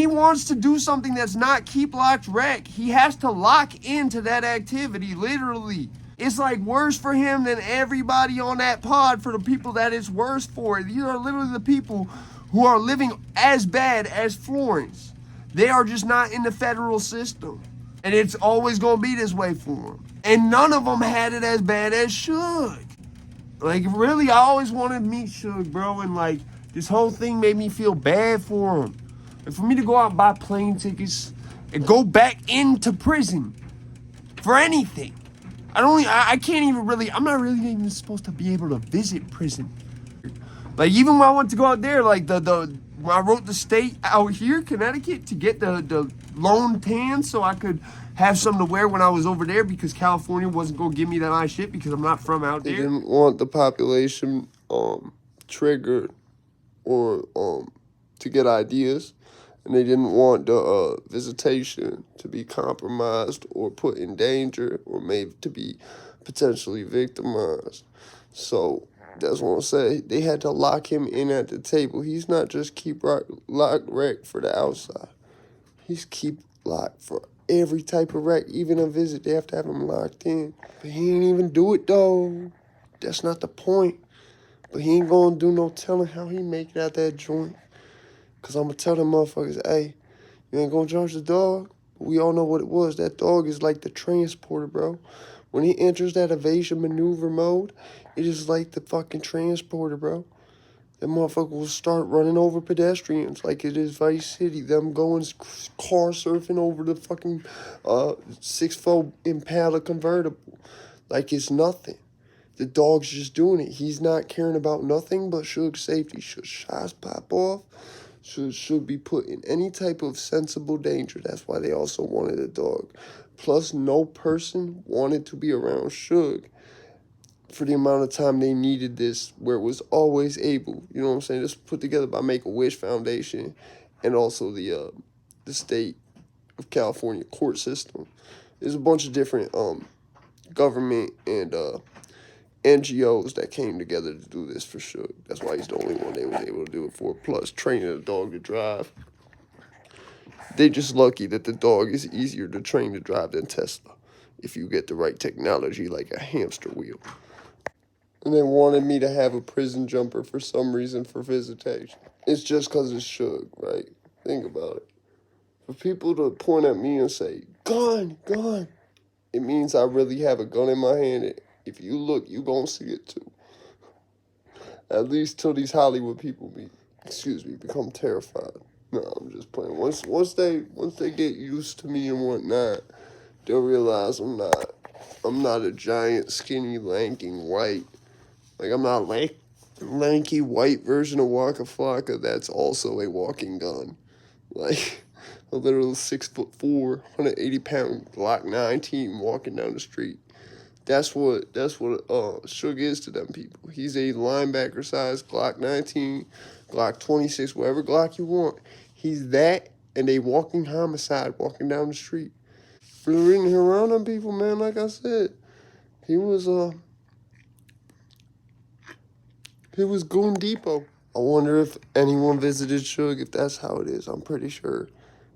He wants to do something that's not keep locked wreck. He has to lock into that activity, literally. It's like worse for him than everybody on that pod for the people that it's worse for. These are literally the people who are living as bad as Florence. They are just not in the federal system. And it's always going to be this way for them. And none of them had it as bad as SUGE. Like, really, I always wanted to meet SUGE, bro. And, like, this whole thing made me feel bad for him. And for me to go out and buy plane tickets and go back into prison for anything. I can't even really, I'm not really even supposed to be able to visit prison. Like, even when I went to go out there, like, when I wrote the state out here, Connecticut, to get the loan tan so I could have something to wear when I was over there, because California wasn't going to give me that nice shit because I'm not from out there. They didn't want the population triggered or to get ideas, and they didn't want the visitation to be compromised or put in danger or made to be potentially victimized. So that's what I'm saying. They had to lock him in at the table. He's not just keep locked wreck for the outside. He's keep locked for every type of wreck. Even a visit, they have to have him locked in. But he ain't even do it, though. That's not the point. But he ain't gonna do no telling how he make it out that joint. Because I'm gonna tell them motherfuckers, hey, you ain't gonna charge the dog? We all know what it was. That dog is like the transporter, bro. When he enters that evasion maneuver mode, it is like the fucking transporter, bro. That motherfucker will start running over pedestrians like it is Vice City. Them going car surfing over the fucking 6'4" Impala convertible like it's nothing. The dog's just doing it. He's not caring about nothing but SUGE's safety. Should shots pop off, should be put in any type of sensible danger. That's why they also wanted a dog. Plus, no person wanted to be around SUGE for the amount of time they needed this, where it was always able. You know what I'm saying? This was put together by Make-A-Wish Foundation and also the state of California court system. There's a bunch of different government and NGOs that came together to do this for SUGE. That's why he's the only one they was able to do it for. Plus, training a dog to drive. They just lucky that the dog is easier to train to drive than Tesla, if you get the right technology like a hamster wheel. And they wanted me to have a prison jumper for some reason for visitation. It's just because it's SUGE, right? Think about it. For people to point at me and say, gun, gun, it means I really have a gun in my hand. If you look, you gonna see it too. At least till these Hollywood people become terrified. No, I'm just playing. Once they get used to me and whatnot, they'll realize I'm not a giant, skinny, lanking white. Like, I'm not lanky white version of Waka Flocka that's also a walking gun. Like, a literal 6'4", 180-pound Glock 19 walking down the street. That's what SUGE is to them people. He's a linebacker size Glock 19, Glock 26, whatever Glock you want. He's that and a walking homicide walking down the street. Reading around on people, man, like I said, he was Goon Depot. I wonder if anyone visited SUGE, if that's how it is. I'm pretty sure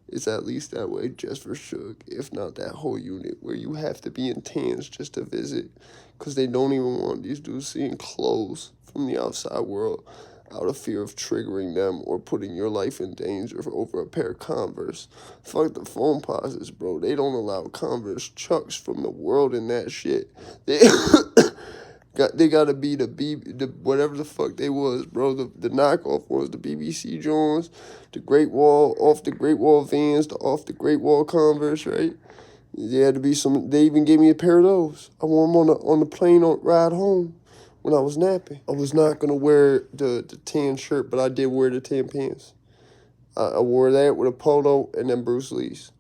it's at least that way just for SUGE, if not that whole unit where you have to be in tans just to visit, because they don't even want these dudes seeing clothes from the outside world out of fear of triggering them or putting your life in danger over a pair of Converse. Fuck the phone pauses, bro. They don't allow Converse Chucks from the world in that shit. They gotta be the whatever the fuck they was, bro. The knockoff ones, the BBC Jones, the Great Wall, off the Great Wall Vans, off the Great Wall Converse, right? There had to be some. They even gave me a pair of those. I wore them on the plane ride home when I was napping. I was not gonna wear the tan shirt, but I did wear the tan pants. I wore that with a polo and then Bruce Lee's.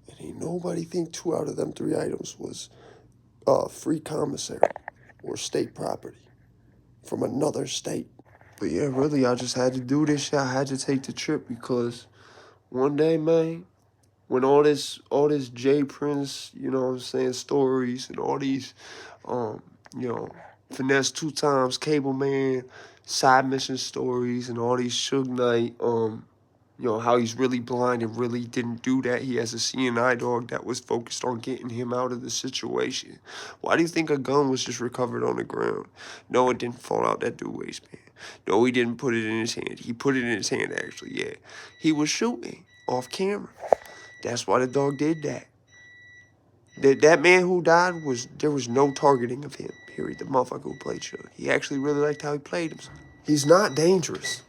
And ain't nobody think 2 out of them 3 items was free commissary or state property from another state. But yeah, really, I just had to do this shit. I had to take the trip because one day, man, when all this J Prince, you know what I'm saying, stories and all these, Finesse 2 Times, Cable Man, side mission stories and all these Suge Knight, you know, how he's really blind and really didn't do that. He has a CNI dog that was focused on getting him out of the situation. Why do you think a gun was just recovered on the ground? No, it didn't fall out that dude's waistband. No, he didn't put it in his hand. He put it in his hand, actually, yeah. He was shooting off camera. That's why the dog did that. That man who died, there was no targeting of him, period. The motherfucker who played Suge. He actually really liked how he played himself. He's not dangerous.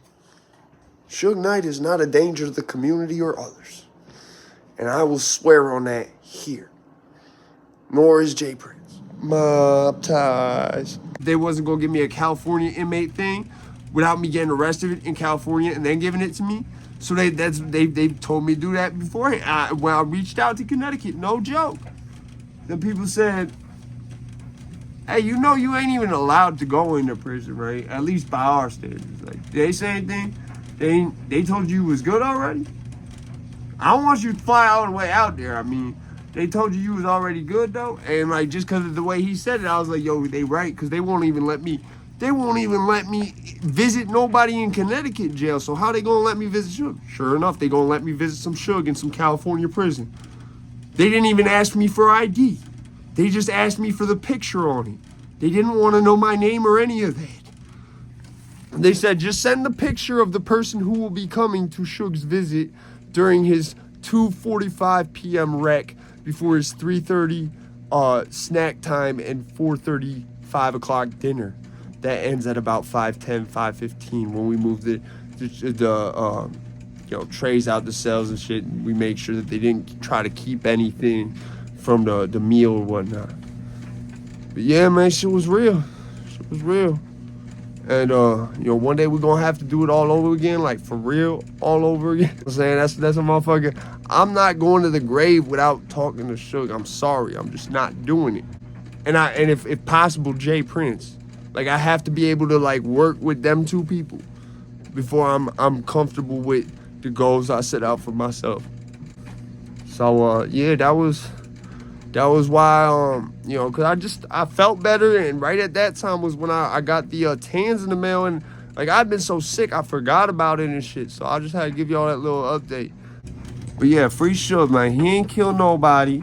Suge Knight is not a danger to the community or others. And I will swear on that here. Nor is Jay Prince. Mob ties. They wasn't gonna give me a California inmate thing without me getting arrested in California and then giving it to me. So they told me to do that beforehand. When I reached out to Connecticut, no joke. The people said, hey, you know you ain't even allowed to go into prison, right? At least by our standards. Like, did they say anything? They told you was good already? I don't want you to fly all the way out there. I mean, they told you was already good though. And like, just because of the way he said it, I was like, yo, they right, because they won't even let me visit nobody in Connecticut jail. So how they gonna let me visit Suge? Sure enough, they gonna let me visit some Suge in some California prison. They didn't even ask me for ID. They just asked me for the picture on it. They didn't want to know my name or any of that. They said, just send the picture of the person who will be coming to Suge's visit during his 2:45 p.m. rec before his 3:30 snack time and 4:30, 5 o'clock dinner. That ends at about 5:10, 5:15 when we move the trays out the cells and shit. We make sure that they didn't try to keep anything from the meal or whatnot. But yeah, man, shit was real. Shit was real. And one day we're gonna have to do it all over again, like for real, all over again. I'm saying that's a motherfucker. I'm not going to the grave without talking to Suge. I'm sorry, I'm just not doing it. And if possible, Jay Prince. Like, I have to be able to like work with them two people before I'm comfortable with the goals I set out for myself. So yeah, that was why because I felt better, and right at that time was when I got the tans in the mail, and like I'd been so sick I forgot about it and shit. So I just had to give y'all that little update. But yeah, free Suge, man. He ain't kill nobody.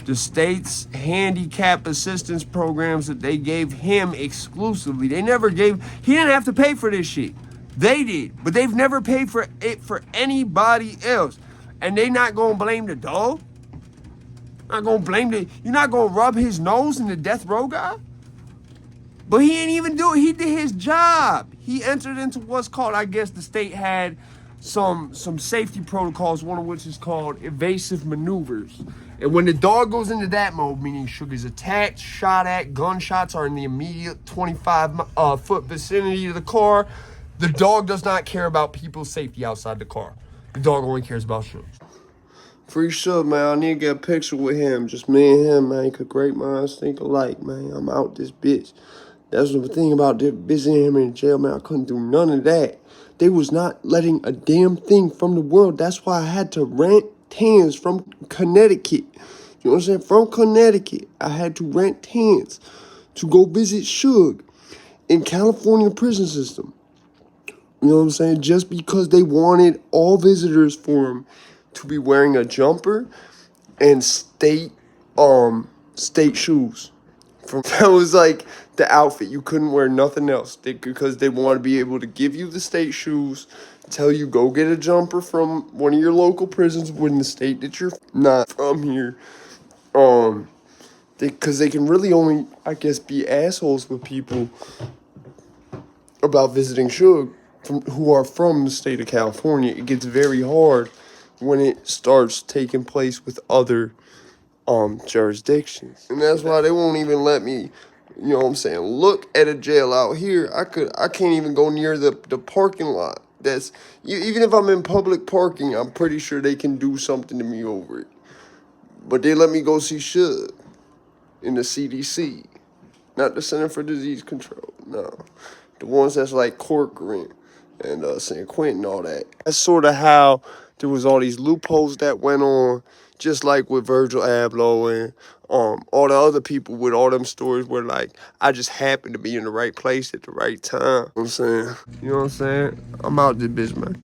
The state's handicap assistance programs that they gave him exclusively, he didn't have to pay for this shit. They did, but they've never paid for it for anybody else. And they not gonna blame the dog? Not gonna blame you're not gonna rub his nose in the death row guy? But he ain't even do it. He did his job. He entered into what's called, I guess the state had some safety protocols, one of which is called evasive maneuvers. And when the dog goes into that mode, meaning Suge is attacked, shot at, gunshots are in the immediate 25-foot vicinity of the car, the dog does not care about people's safety outside the car. The dog only cares about Suge. Free Suge, man. I need to get a picture with him. Just me and him, man. Cause great minds think alike, man. I'm out this bitch. That's the thing about visiting him in jail, man. I couldn't do none of that. They was not letting a damn thing from the world. That's why I had to rent tans from Connecticut. You know what I'm saying? From Connecticut, I had to rent tans to go visit Suge in California prison system. You know what I'm saying? Just because they wanted all visitors for him to be wearing a jumper and state shoes. That was like the outfit. You couldn't wear nothing else because they want to be able to give you the state shoes, tell you go get a jumper from one of your local prisons in the state that you're not from here. Because they can really only, I guess, be assholes with people about visiting Suge who are from the state of California. It gets very hard when it starts taking place with other jurisdictions. And that's why they won't even let me, you know what I'm saying, look at a jail out here. I can't even go near the parking lot. That's, even if I'm in public parking, I'm pretty sure they can do something to me over it. But they let me go see Suge in the CDC, not the Center for Disease Control, no. The ones that's like Corcoran and San Quentin and all that. That's sort of how there was all these loopholes that went on, just like with Virgil Abloh and all the other people with all them stories where, like, I just happened to be in the right place at the right time. You know what I'm saying? I'm out this bitch, man.